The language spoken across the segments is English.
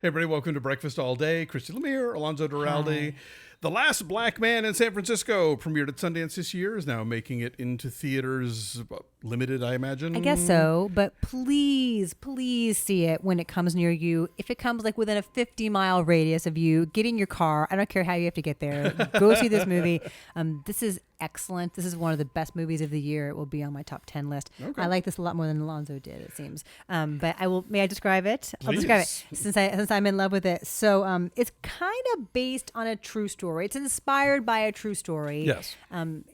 Hey everybody, welcome to Breakfast All Day. Christy, Lemire, Alonso, Duralde. Hi. The Last Black Man in San Francisco premiered at Sundance this year, is now making it into theaters, limited, I imagine. I guess so, but please see it when it comes near you. If it comes like within a 50-mile radius of you, get in your car. I don't care how you have to get there. Go see this movie. This is excellent. This is one of the best movies of the year. It will be on my top 10 list. Okay. I like this a lot more than Alonso did, it seems. But I will. May I describe it? Please. I'll describe it since I'm in love with it. So it's kind of based on a true story. It's inspired by a true story. Yes.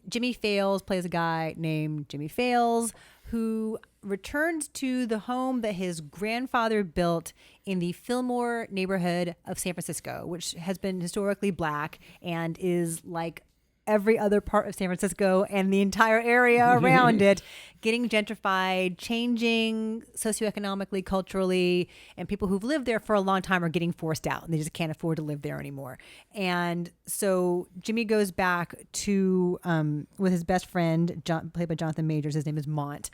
Jimmie Fails plays a guy named Jimmie Fails who returns to the home that his grandfather built in the Fillmore neighborhood of San Francisco, which has been historically black and is like every other part of San Francisco and the entire area around it, getting gentrified, changing socioeconomically, culturally, and people who've lived there for a long time are getting forced out and they just can't afford to live there anymore. And so Jimmie goes back to, with his best friend, played by Jonathan Majors, his name is Mont,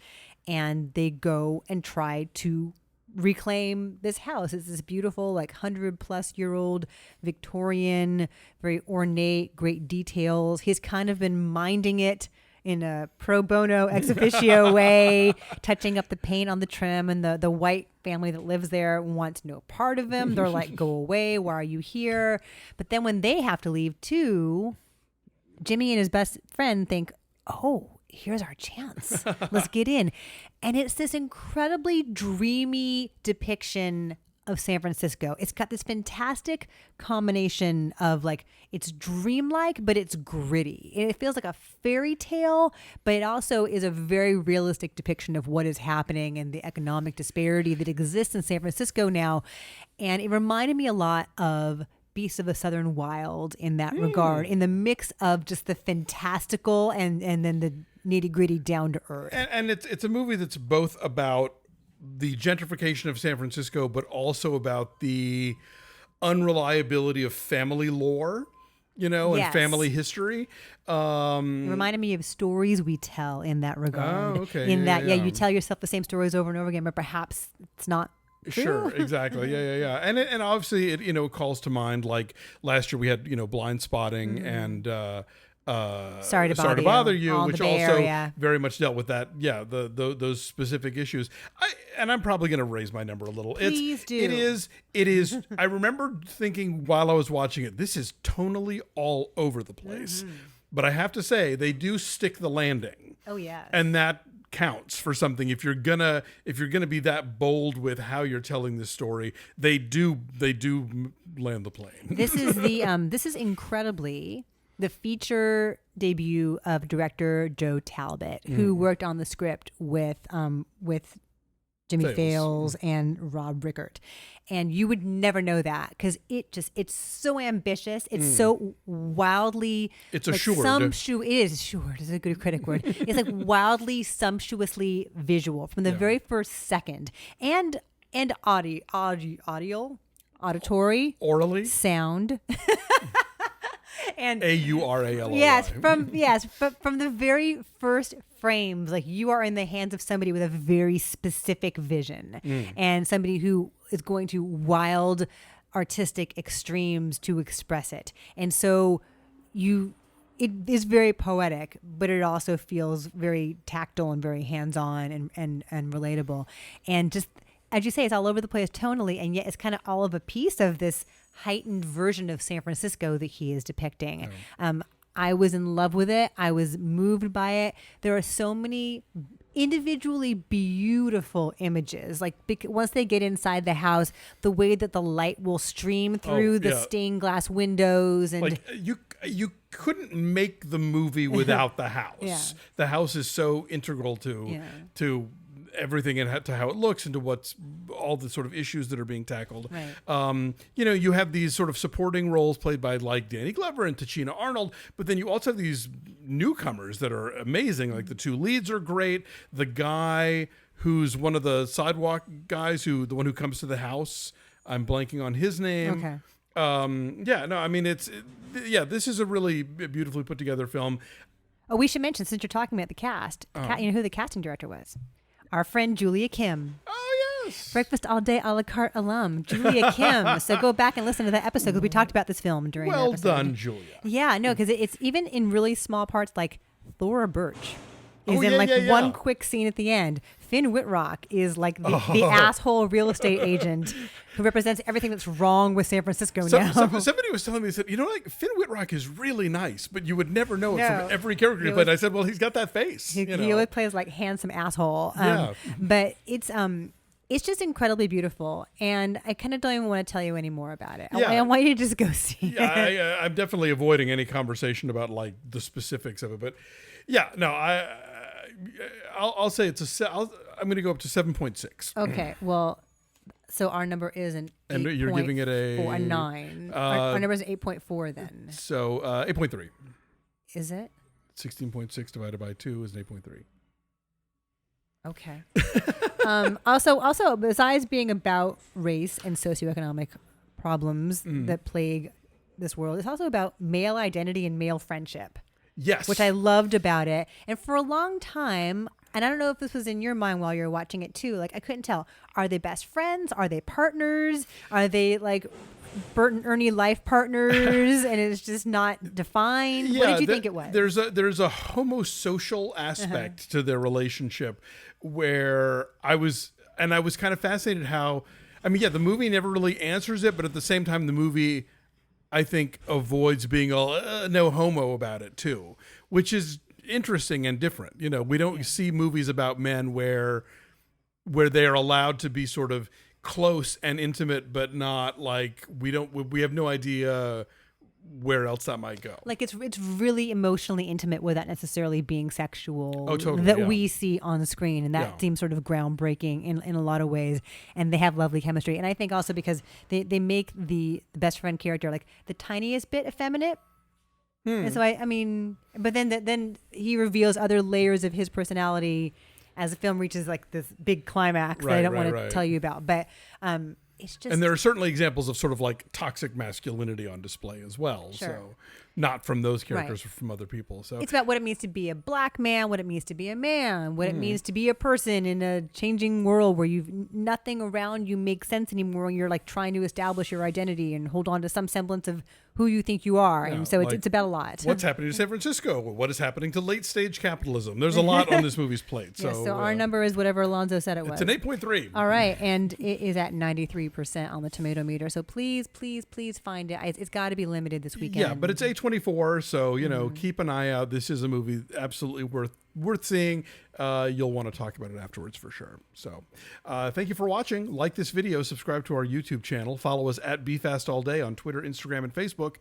and they go and try to reclaim this house. It's this beautiful, like 100-plus-year-old Victorian, very ornate, great details. He's kind of been minding it in a pro bono ex officio way, touching up the paint on the trim, and the white family that lives there wants no part of him. They're like, go away, why are you here? But then when they have to leave too, Jimmie and his best friend think, oh, here's our chance. Let's get in. And it's this incredibly dreamy depiction of San Francisco. It's got this fantastic combination of like, it's dreamlike, but it's gritty. It feels like a fairy tale, but it also is a very realistic depiction of what is happening and the economic disparity that exists in San Francisco now. And it reminded me a lot of Beasts of the Southern Wild in that regard, in the mix of just the fantastical and then the nitty gritty down to earth. And it's a movie that's both about the gentrification of San Francisco, but also about the unreliability of family lore, and Yes. family history. It reminded me of stories we tell in that regard. Oh, okay. In Yeah, that, you tell yourself the same stories over and over again, but perhaps it's not true. Sure, exactly. Yeah. And obviously it calls to mind, like last year we had, Blind Spotting and Sorry to Bother You, all in which the Bay also Area. very much dealt with that. Yeah, those specific issues. I'm probably going to raise my number a little. Please do. It is. I remember thinking while I was watching it, this is tonally all over the place. But I have to say, they do stick the landing. Oh, yes. And that counts for something. If you're gonna be that bold with how you're telling this story, they do land the plane. This is incredibly the feature debut of director Joe Talbot, who worked on the script with Jimmie Fails and Rob Rickert. And you would never know that because it's so ambitious. It's so wildly. It's like assured. It is assured. It's a good critic word. It's like wildly, sumptuously visual from the very first second. And auditory. Orally? Sound. And AURALOY. Yes, from the very first frames, like you are in the hands of somebody with a very specific vision and somebody who is going to wild artistic extremes to express it. And so it is very poetic, but it also feels very tactile and very hands-on and relatable. And just, as you say, it's all over the place tonally, and yet it's kind of all of a piece of this heightened version of San Francisco that he is depicting. I was in love with it. I was moved by it. There are so many individually beautiful images. Like once they get inside the house, the way that the light will stream through the stained glass windows, and like you couldn't make the movie without the house. Yeah. The house is so integral to everything and to how it looks and to what's all the sort of issues that are being tackled. Right. You have these sort of supporting roles played by like Danny Glover and Tichina Arnold, but then you also have these newcomers that are amazing. Like the two leads are great. The guy who's one of the sidewalk guys, the one who comes to the house, I'm blanking on his name. Okay. This is a really beautifully put together film. Oh, we should mention, since you're talking about the cast, you know who the casting director was? Our friend Julia Kim. Oh Breakfast All Day a la carte alum, Julia Kim. So go back and listen to that episode because we talked about this film during that episode. Well done, Julia. Yeah, no, because it's even in really small parts like Thora Birch is in one quick scene at the end. Finn Whitrock is like the asshole real estate agent who represents everything that's wrong with San Francisco now. Somebody was telling me, said, like Finn Whitrock is really nice, but you would never know it from every character he played. I said, well, he's got that face. He always plays like handsome asshole. But it's just incredibly beautiful, and I kind of don't even want to tell you any more about it. I want you to just go see it. I'm definitely avoiding any conversation about like the specifics of it, but I'll say I'm going to go up to 7.6. Okay, well, so our number is an 8. And you're giving it a 9. Our number is 8.4 then. So 8.3. Is it? 16.6 divided by 2 is an 8.3. Okay. Also, besides being about race and socioeconomic problems that plague this world, it's also about male identity and male friendship. Yes. Which I loved about it. And for a long time, and I don't know if this was in your mind while you were watching it too, like I couldn't tell. Are they best friends? Are they partners? Are they like Bert and Ernie life partners? And it's just not defined? What did you think it was? There's a homosocial aspect to their relationship where I was kind of fascinated how, the movie never really answers it, but at the same time, the movie, I think, avoids being all no homo about it too, which is interesting and different. We don't see movies about men where they are allowed to be sort of close and intimate, but not like we have no idea where else that might go. Like it's really emotionally intimate without necessarily being sexual. Oh, totally, that we see on the screen, and that seems sort of groundbreaking in a lot of ways. And they have lovely chemistry. And I think also because they make the best friend character like the tiniest bit effeminate. And so but then he reveals other layers of his personality as the film reaches like this big climax that I don't want to tell you about. But it's just, and there are certainly examples of sort of like toxic masculinity on display as well. Sure. So not from those characters, but from other people. So it's about what it means to be a black man, what it means to be a man, what it means to be a person in a changing world where nothing around you makes sense anymore. And you're like trying to establish your identity and hold on to some semblance of who you think you are. And so it's about a lot. What's happening to San Francisco? What is happening to late stage capitalism? There's a lot on this movie's plate. So our number is whatever Alonso said it was. It's an 8.3. All right. And it is at 93% on the tomato meter. So please find it. It's got to be limited this weekend. Yeah, but it's A24. So, keep an eye out. This is a movie absolutely worth seeing. You'll want to talk about it afterwards for sure. So thank you for watching. Like this video, subscribe to our YouTube channel, follow us at BeFastAllDay on Twitter, Instagram, and Facebook.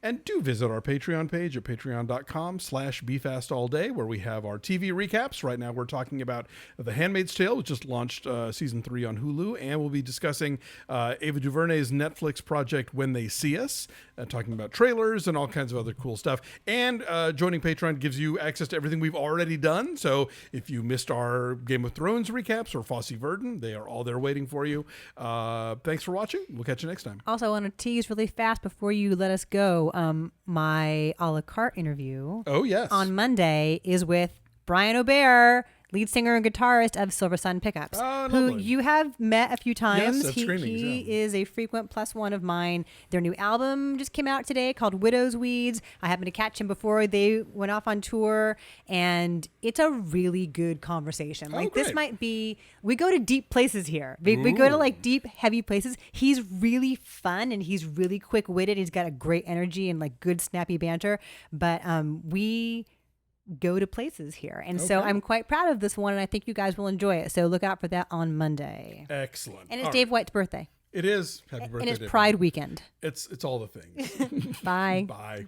And do visit our Patreon page at patreon.com/BeFastAllDay, where we have our TV recaps. Right now we're talking about The Handmaid's Tale, which just launched season 3 on Hulu. And we'll be discussing Ava DuVernay's Netflix project When They See Us, talking about trailers and all kinds of other cool stuff. And joining Patreon gives you access to everything we've already done. So if you missed our Game of Thrones recaps or Fosse Verdon, they are all there waiting for you. Thanks for watching. We'll catch you next time. Also, I want to tease really fast before you let us go. My a la carte interview on Monday is with Brian O'Bear, lead singer and guitarist of Silver Sun Pickups, who you have met a few times. Yes, he is a frequent +1 of mine. Their new album just came out today called Widow's Weeds. I happened to catch him before they went off on tour, and it's a really good conversation. This might be, we go to deep places here. We go to like deep, heavy places. He's really fun and he's really quick-witted. He's got a great energy and like good snappy banter. But we go to places here. And so I'm quite proud of this one, and I think you guys will enjoy it. So look out for that on Monday. Excellent. And it's Dave White's birthday. It is. Happy birthday, and it's Dave. Pride weekend. It's all the things. Bye. Bye.